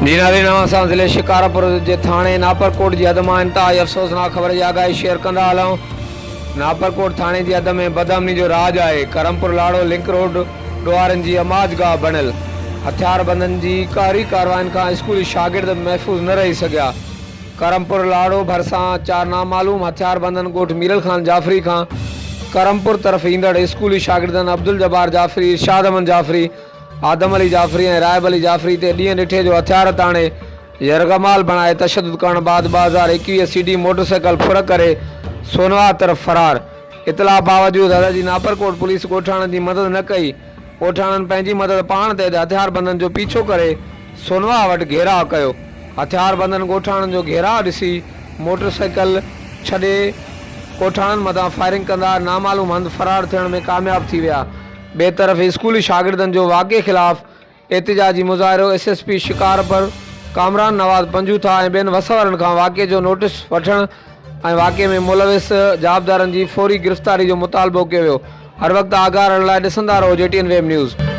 जी नाज़रीन, असां ज़िले शिकारपुर जे थाणे नापरकोट जी हद मां इंतहाई अफ़सोसनाक ख़बर जी आगाही शेयर कंदा हलूं। नापरकोट थाणे जी हद में बदअमनी जो राज आहे। करमपुर लाड़ो लिंक रोड ॾुआरनि जी अमाजगाह बणियल। हथियारबंदनि जी कारी कार्रवाइनि खां स्कूली शागिर्द महफ़ूज़ न रही सघिया। करमपुर लाड़ो भरिसां 4 नामालूम हथियारबंदनि ॻोठ मीरल खान जाफ़री खां करमपुर तरफ़ ईंदड़ स्कूली शागिर्दनि अब्दुल जब्बार जाफ़री, इरशाद अहमद जाफ़री, आदम अली जाफ़री ऐं रायब अली जाफ़री ते ॾींहं ॾिठे जो हथियार ताणे यरगमाल बणाए तशद्दुद करण बाद 2021 सीडी मोटरसाइकिल फुर करे सोनवा तरफ़ फरार। इतला बावजूद हद जी नापरकोट पुलिस ॻोठाणनि जी मदद न कई। ॻोठाणनि पंहिंजी मदद पाण ते हथियारबंदनि जो पीछो करे सोनवा वटि घेराव कयो। हथियारबंदनि ॻोठाणनि जो घेराव ॾिसी मोटरसाइकिल छॾे ॻोठाणनि मथां फायरिंग कंदा नामालूम हंधि फरार थियण में कामयाब थी विया। ॿिए तरफ़ स्कूली शागिर्दनि जो वाक़े ख़िलाफ़ एतिजाजी मुज़ाहिरो SSP शिकारपुर कामरान नवाज़ पंजूथा ऐं ॿियनि वसवरनि खां वाक़े जो नोटिस वठण ऐं वाक़े में मुलविस जाबदारनि जी फौरी गिरफ़्तारी जो मुतालबो कयो वियो। हर वक़्तु आगाह रहण लाइ ॾिसंदा रहो JTN वेब न्यूज़।